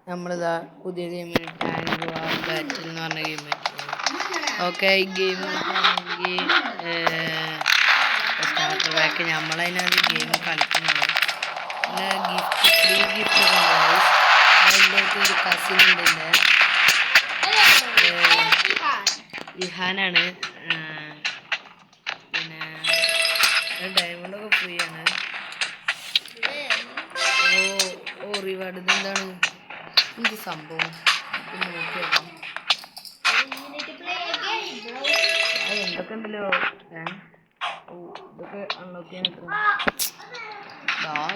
നമ്മളിതാ പുതിയ ഗെയിമിന് ടാങ്ക് വാർ ബാറ്റിൽ എന്ന് പറഞ്ഞ ഗെയിം. ഓക്കെ, ഈ ഗെയിം ആണെങ്കിൽ സ്റ്റാർട്ടർ പാക്ക് നമ്മളതിനകത്ത് ഗെയിം കളിക്കുന്നുള്ളൂ. പിന്നെ ഗിഫ്റ്റ് ഫ്രീ ഗിഫ്റ്റ് ഒക്കെ ഉണ്ട്. അതിൻ്റെ ഒരു കസിൻ ഉണ്ട് എൻ്റെ ഇഹാനാണ്. പിന്നെ ഡയമണ്ടൊക്കെ ഫ്രീ ആണ്. ഓ റിവാർഡ് ഇതെന്താണ് എന്ത് സംഭവം? നോക്കിയേക്കാം. അത് എന്തൊക്കെ ഉണ്ടല്ലോ. ഓ ഇതൊക്കെ അൺലോക്ക് ചെയ്യാൻ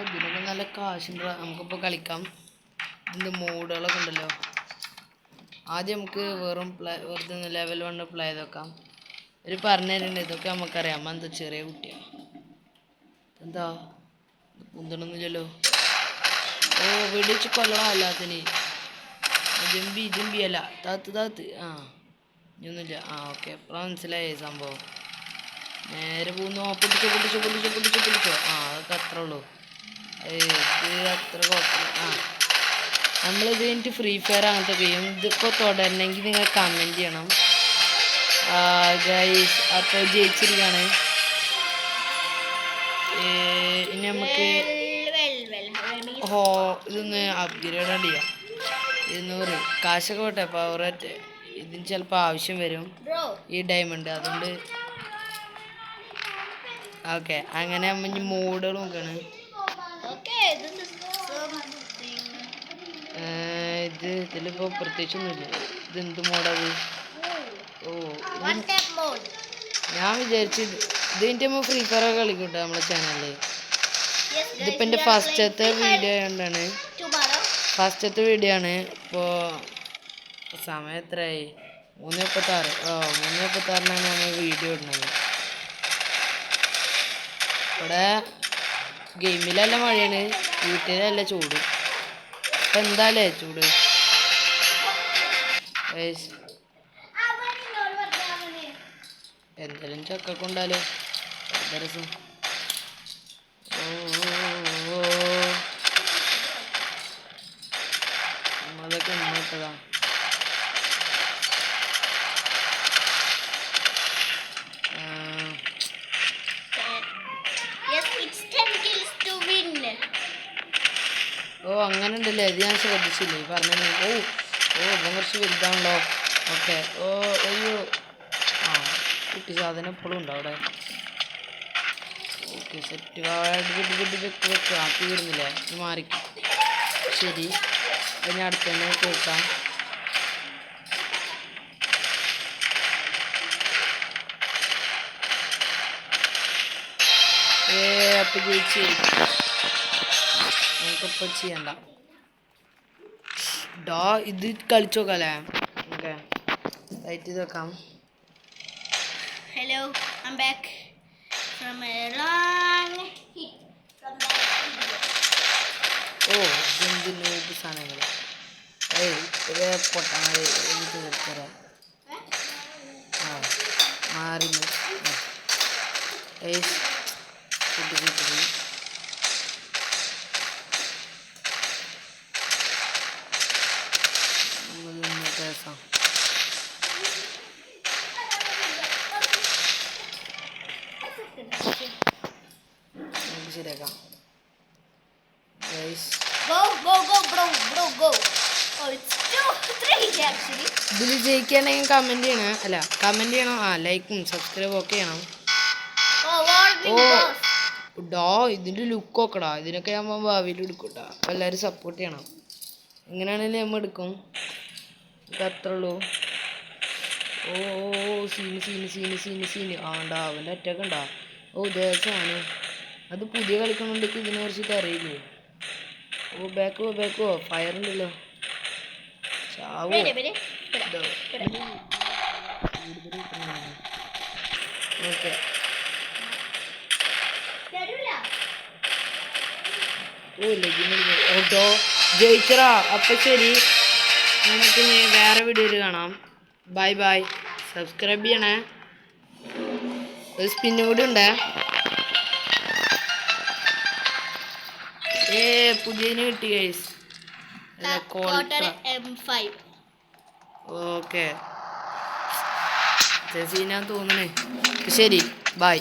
ഇതിനൊക്കെ നല്ല കാശുണ്ട്. നമുക്കിപ്പോൾ കളിക്കാം. ഇതിൻ്റെ മോഡുകളൊക്കെ ഉണ്ടല്ലോ. ആദ്യം നമുക്ക് വെറുതെ ലെവൽ 1 പ്ലേ ചെയ്ത് വെക്കാം. ഒരു പറഞ്ഞു തരുന്നുണ്ട്. ഇതൊക്കെ നമുക്കറിയാം. എന്താ ചെറിയ കുട്ടിയാണ്. എന്താ കുന്തണൊന്നുമില്ലല്ലോ. ഓ വെടിച്ച് കൊല്ലണം എല്ലാത്തിനും. ജമ്പി അല്ല താത്ത് ഇനിയൊന്നുമില്ല. ഓക്കെ, ഇപ്പോൾ മനസ്സിലായി സംഭവം. നേരെ പോകുന്നു. പൊട്ടിച്ചോ. അതൊക്കെ അത്രേ ഉള്ളൂ. ഇത് അത്ര കുഴപ്പമില്ല. നമ്മളിത് കഴിഞ്ഞിട്ട് ഫ്രീ ഫയർ അങ്ങനത്തെ ഗെയിം ഇതിപ്പോൾ തുടരണമെങ്കിൽ നിങ്ങൾ കമൻറ്റ് ചെയ്യണം ഗൈസ്. അപ്പോൾ ജയിച്ചിരിക്കുകയാണ്. ഇനി നമുക്ക് ഇതൊന്ന് അപ്ഗ്രേഡ് ചെയ്യാം. 200 കാശൊക്കെ പോട്ടെ. പവർ ഇതിന് ചിലപ്പോൾ ആവശ്യം വരും ഈ ഡയമണ്ട്. അതുകൊണ്ട് ഓക്കെ, അങ്ങനെ ഇനി മോഡുകൾ നോക്കാണ്. ഇതിലിപ്പോൾ പ്രത്യേകിച്ചൊന്നുമില്ല. ഇതെന്ത് മോഡത്? ഓ ഞാൻ വിചാരിച്ചു ഇതിൻ്റെ ഫ്രീ ഫയർ ഒക്കെ കളിക്കട്ടെ നമ്മളെ ചാനലിൽ. ഇതിപ്പോൾ എൻ്റെ ഫസ്റ്റത്തെ വീഡിയോ ആയതുകൊണ്ടാണ്. ഫസ്റ്റത്തെ വീഡിയോ ആണ്. ഇപ്പോൾ സമയം എത്രയായി? 3:36. 3:36 നമ്മൾ വീഡിയോ ഇടുന്നത്. ഇവിടെ ഗെയിമിലല്ല മഴയാണ്, വീട്ടിലല്ല ചൂട്. ഇപ്പം എന്താല്ലേ ചൂട്. എന്തായാലും ചക്ക കൊണ്ടാലോ എന്താ രസം. അതൊക്കെ ഇന്നട്ടതാ. ഓ അങ്ങനെ ഉണ്ടല്ലേ. ഇത് ഞാൻ ശ്രദ്ധിച്ചില്ലേ പറഞ്ഞു. ഇപ്പം കുറച്ച് വലുതാണല്ലോ. ഓക്കെ. അയ്യോ കുട്ടി സാധനം എപ്പോഴും ഉണ്ടോ അവിടെ? Okay set. വെക്ക് ആക്കി വരുന്നില്ലേ? മാറിക്കും. ശരി, അപ്പം ഞാൻ അടുത്തന്നെ പോക്കാം. അപ്പം ജയിച്ച് നമുക്കിപ്പോൾ ചെയ്യണ്ട. ഇത് കളിച്ചു നോക്കാല്ലേ? ഓക്കെ, റൈറ്റ് ചെയ്ത് വെക്കാം. Hello, I'm back from a long hit from that video. എന്ത് നോക്ക് സാധനങ്ങൾ. പൊട്ടാതെ എനിക്ക് തരാം. മാറി രസം. ശരിയാക്കാം. ഇതിൽ ജയിക്കുകയാണെങ്കിൽ കമൻറ്റ് ചെയ്യണം. കമൻറ്റ് ചെയ്യണം. ലൈക്കും സബ്സ്ക്രൈബും ഒക്കെ ചെയ്യണം. ഇതിൻ്റെ ലുക്ക് നോക്കടാ. ഇതിനൊക്കെ നമ്മൾ ഭാവിയിൽ എടുക്കൂട്ടാ. അപ്പോൾ എല്ലാവരും സപ്പോർട്ട് ചെയ്യണം. എങ്ങനെയാണെങ്കിലും നമ്മൾ എടുക്കും. ഇത് അത്രേ ഉള്ളൂ. സീന് അവൻ്റെ അറ്റൊക്കെ ഉണ്ടാ. ദേശമാണ് അത്. പുതിയ കളിക്കണമെങ്കിൽ ഇതിനെ കുറിച്ചിട്ട് അറിയില്ലേ? ബാക്കോ ഫയർ ഉണ്ടല്ലോ. ചാവോ ഓക്കെ. ജയിച്ചറാ. അപ്പം ശരി, നമുക്ക് വേറെ വീഡിയോയിൽ കാണാം. ബൈ. സബ്സ്ക്രൈബ് ചെയ്യണേ. ഒരു സ്പിന്നും കൂടി ഉണ്ട്. പുതിയതിന് കിട്ടി ഗൈസ്. Quarter M5. ഓക്കെ ചേച്ചി ഞാൻ തോന്നണേ ശരി ബൈ